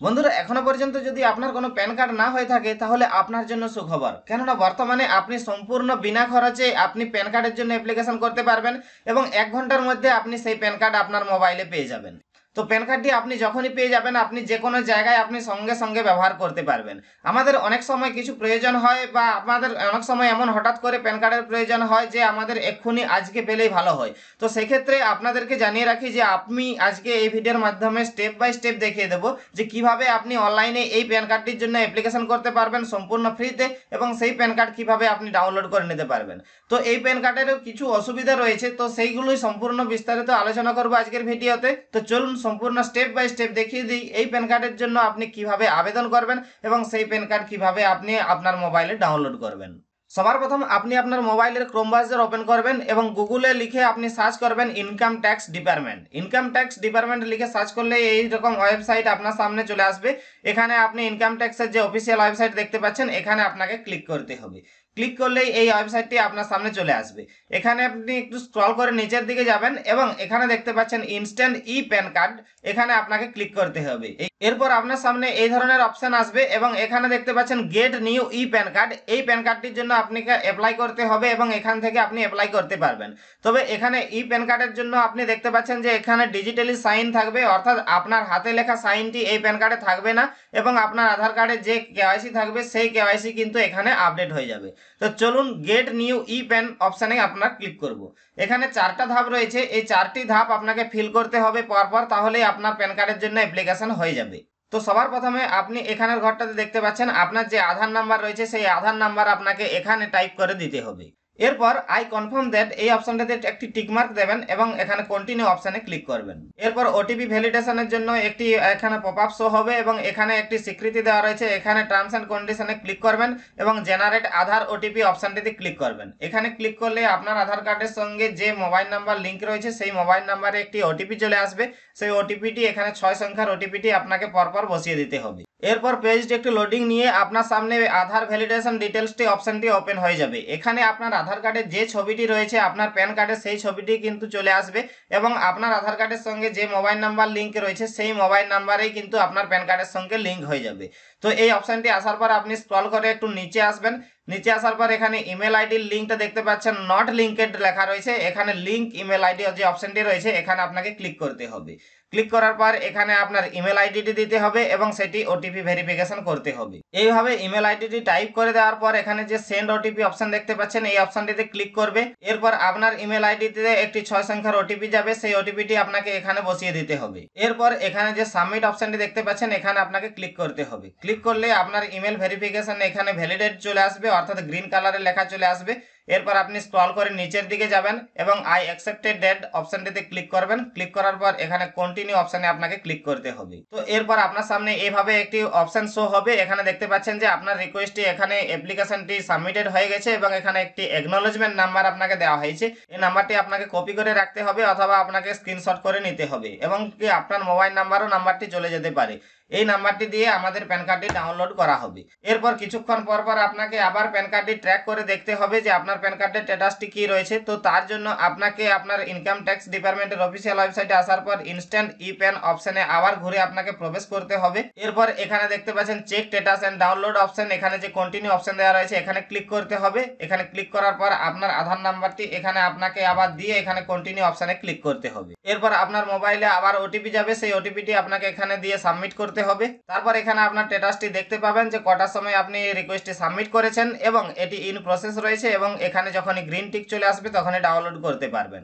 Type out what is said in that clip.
বন্ধুরা, এখনো পর্যন্ত যদি আপনার কোনো প্যান কার্ড না হয়ে থাকে তাহলে আপনার জন্য সুখবর, কেননা বর্তমানে আপনি সম্পূর্ণ বিনা খরচে আপনি প্যান কার্ডের জন্য অ্যাপ্লিকেশন করতে পারবেন এবং 1 ঘন্টার মধ্যে আপনি সেই প্যান কার্ড আপনার মোবাইলে পেয়ে যাবেন। তো প্যান কার্ডটি আপনি যখনই পেয়ে যাবেন আপনি যে কোনো জায়গায় আপনি সঙ্গে সঙ্গে ব্যবহার করতে পারবেন। আমাদের অনেক সময় কিছু প্রয়োজন হয় বা আমাদের অনেক সময় এমন হঠাৎ করে প্যান কার্ডের প্রয়োজন হয় যে আমাদের এক্ষুনি আজকে পেলেই ভালো হয়। তো সেক্ষেত্রে আপনাদেরকে জানিয়ে রাখি যে আমি আজকে এই ভিডিওর মাধ্যমে স্টেপ বাই স্টেপ দেখিয়ে দেবো যে কিভাবে আপনি অনলাইনে এই প্যান কার্ডটির জন্য অ্যাপ্লিকেশন করতে পারবেন সম্পূর্ণ ফ্রিতে, এবং সেই প্যান কার্ড কিভাবে আপনি ডাউনলোড করে নিতে পারবেন। তো এই প্যান কার্ডেরও কিছু অসুবিধা রয়েছে, তো সেইগুলোই সম্পূর্ণ বিস্তারিত আলোচনা করবো আজকের ভিডিওতে। তো চলুন সম্পূর্ণ স্টেপ বাই স্টেপ দেখিয়ে দিই এই প্যান কার্ডের জন্য আপনি কিভাবে আবেদন করবেন এবং সেই প্যান কার্ড কিভাবে আপনি আপনার মোবাইলে ডাউনলোড করবেন। সবার প্রথম আপনি আপনার মোবাইলের ক্রোম ব্রাউজার ওপেন করবেন এবং গুগলে লিখে আপনি সার্চ করবেন income tax department. Income tax department লিখে সার্চ করলে এই রকম ওয়েবসাইট আপনার সামনে চলে আসবে। এখানে আপনি ইনকাম ট্যাক্সের যে অফিসিয়াল ওয়েবসাইট দেখতে পাচ্ছেন, এখানে আপনাকে ক্লিক করতে হবে। ক্লিক করলেই এই ওয়েবসাইটটি আপনার সামনে চলে আসবে। এখানে আপনি একটু স্ক্রল করে নিচের দিকে যাবেন এবং এখানে দেখতে পাচ্ছেন ইনস্ট্যান্ট ই প্যান কার্ড, এখানে আপনাকে ক্লিক করতে হবে। এরপর আপনার সামনে এই ধরনের অপশন আসবে এবং এখানে দেখতে পাচ্ছেন get new e PAN card. এই প্যান কার্ডটির জন্য আপনাকে অ্যাপ্লাই করতে হবে এবং এখান থেকে আপনি অ্যাপ্লাই করতে পারবেন। তবে এখানে ই প্যান কার্ডের জন্য আপনি দেখতে পাচ্ছেন যে এখানে ডিজিটালি সাইন থাকবে, অর্থাৎ আপনার হাতে লেখা সাইনটি এই প্যান কার্ডে থাকবে না এবং আপনার আধার কার্ডে যে কেওয়াইসি থাকবে সেই কেওয়াইসি কিন্তু এখানে আপডেট হয়ে যাবে। তো চলুন গেট নিউ ই প্যান অপশানে আপনার ক্লিক করব। এখানে 4টা ধাপ রয়েছে, এই 4টি ধাপ আপনাকে ফিল করতে হবে পরপর, তাহলেই আপনার প্যান কার্ডের জন্য অ্যাপ্লিকেশন হয়ে যাবে। তো সবার প্রথমে আপনি এখানের ঘরটাতে দেখতে পাচ্ছেন আপনার যে আধার নাম্বার রয়েছে সেই আধার নাম্বার আপনাকে এখানে টাইপ করে দিতে হবে। এরপর আই কনফার্ম দ্যাট এই অপশনটাতে একটি টিকমার্ক দেবেন এবং এখানে কন্টিনিউ অপশানে ক্লিক করবেন। এরপর ওটিপি ভ্যালিডেশনের জন্য একটি এখানে পপআপ শো হবে এবং এখানে একটি স্বীকৃতি দেওয়া রয়েছে, এখানে টার্মস অ্যান্ড কন্ডিশনে ক্লিক করবেন এবং জেনারেট আধার ওটিপি অপশানটিতে ক্লিক করবেন। এখানে ক্লিক করলে আপনার আধার কার্ডের সঙ্গে যে মোবাইল নাম্বার লিঙ্ক রয়েছে সেই মোবাইল নাম্বারে একটি ওটিপি চলে আসবে। সেই ওটিপিটি এখানে 6 সংখ্যার ওটিপিটি আপনাকে পরপর বসিয়ে দিতে হবে। এরপর পেজটি একটু লোডিং নিয়ে আপনার সামনে আধার ভ্যালিডেশন ডিটেলসটি অপশনটি ওপেন হয়ে যাবে। এখানে আপনার আধার কার্ডের যে ছবিটি রয়েছে আপনার প্যান কার্ডের সেই ছবিটি কিন্তু চলে আসবে এবং আপনার আধার কার্ডের সঙ্গে যে মোবাইল নাম্বার লিঙ্ক রয়েছে সেই মোবাইল নাম্বারেই কিন্তু আপনার প্যান কার্ডের সঙ্গে লিঙ্ক হয়ে যাবে। তো এই অপশনটি আসার পর আপনি স্ক্রল করে একটু নিচে আসবেন। নিচে আসার পর এখানে ইমেল আইডির লিঙ্কটা দেখতে পাচ্ছেন নট লিঙ্কেড লেখা রয়েছে, এখানে লিঙ্ক ইমেল আইডি যে অপশনটি রয়েছে এখানে আপনাকে ক্লিক করতে হবে। ক্লিক করার পর এখানে আপনার ইমেল আইডিটি দিতে হবে এবং সেটি ওটিপি ভেরিফিকেশন করতে হবে। এইভাবে ইমেল আইডিটি টাইপ করে দেওয়ার পর এখানে যে সেন্ড ওটিপি অপশন দেখতে পাচ্ছেন এই অপশনটিতে ক্লিক করবে। এরপর আপনার ইমেল আইডিতে একটি 6 সংখ্যার ওটিপি যাবে, সেই ওটিপিটি আপনাকে এখানে বসিয়ে দিতে হবে। এরপর এখানে যে সাবমিট অপশনটি দেখতে পাচ্ছেন এখানে আপনাকে ক্লিক করতে হবে। ক্লিক করলে আপনার ইমেল ভেরিফিকেশন এখানে ভ্যালিডেট চলে আসবে, অর্থাৎ গ্রিন কালারে লেখা চলে আসবে। এরপর আপনি স্ক্রল করে নিচের দিকে যাবেন এবং আই অ্যাকসেপ্টেড ডেট অপশনটিতে ক্লিক করবেন। ক্লিক করার পর এখানে কন্টিনিউ অপশনে আপনাকে ক্লিক করতে হবে। তো এরপর আপনার সামনে এইভাবে একটি অপশন শো হবে। এখানে দেখতে পাচ্ছেন যে আপনার রিকোয়েস্টটি এখানে অ্যাপ্লিকেশনটি সাবমিটেড হয়ে গেছে এবং এখানে একটি অ্যাকনলেজমেন্ট নাম্বার আপনাকে দেওয়া হয়েছে। এই নাম্বারটি আপনাকে কপি করে রাখতে হবে অথবা আপনাকে স্ক্রিনশট করে নিতে হবে এবং কি আপনার মোবাইল নাম্বারও নাম্বারটি চলে যেতে পারে। এই নাম্বারটি দিয়ে আমাদের প্যান কার্ডটি ডাউনলোড করা হবে। এরপর কিছুক্ষণ পর পর আপনাকে আবার প্যান কার্ডটি ট্র্যাক করে দেখতে হবে যে আপনার প্যান কার্ডের স্ট্যাটাসটি কি রয়েছে। তো তার জন্য আপনাকে আপনার ইনকাম ট্যাক্স ডিপার্টমেন্টের অফিসিয়াল ওয়েবসাইটে আসার পর ইনস্ট্যান্ট ই প্যান অপশনে আবার ঘুরে আপনাকে প্রবেশ করতে হবে। এরপর এখানে দেখতে পাচ্ছেন check status and download option, এখানে যে কন্টিনিউ অপশন দেওয়া রয়েছে এখানে ক্লিক করতে হবে। এখানে ক্লিক করার পর আপনার আধার নাম্বারটি এখানে আপনাকে আবার দিয়ে এখানে কন্টিনিউ অপশনে ক্লিক করতে হবে। এরপর আপনার মোবাইলে আবার ওটিপি যাবে, সেই ওটিপিটি আপনাকে এখানে দিয়ে সাবমিট করতে হবে। তারপর এখানে আপনার স্ট্যাটাসটি দেখতে পাবেন যে কটার সময় আপনি রিকোয়েস্টটি সাবমিট করেছেন এবং এটি ইন প্রসেস রয়েছে এবং এখানে যখনই গ্রিন টিক চলে আসবে তখনই ডাউনলোড করতে পারবেন।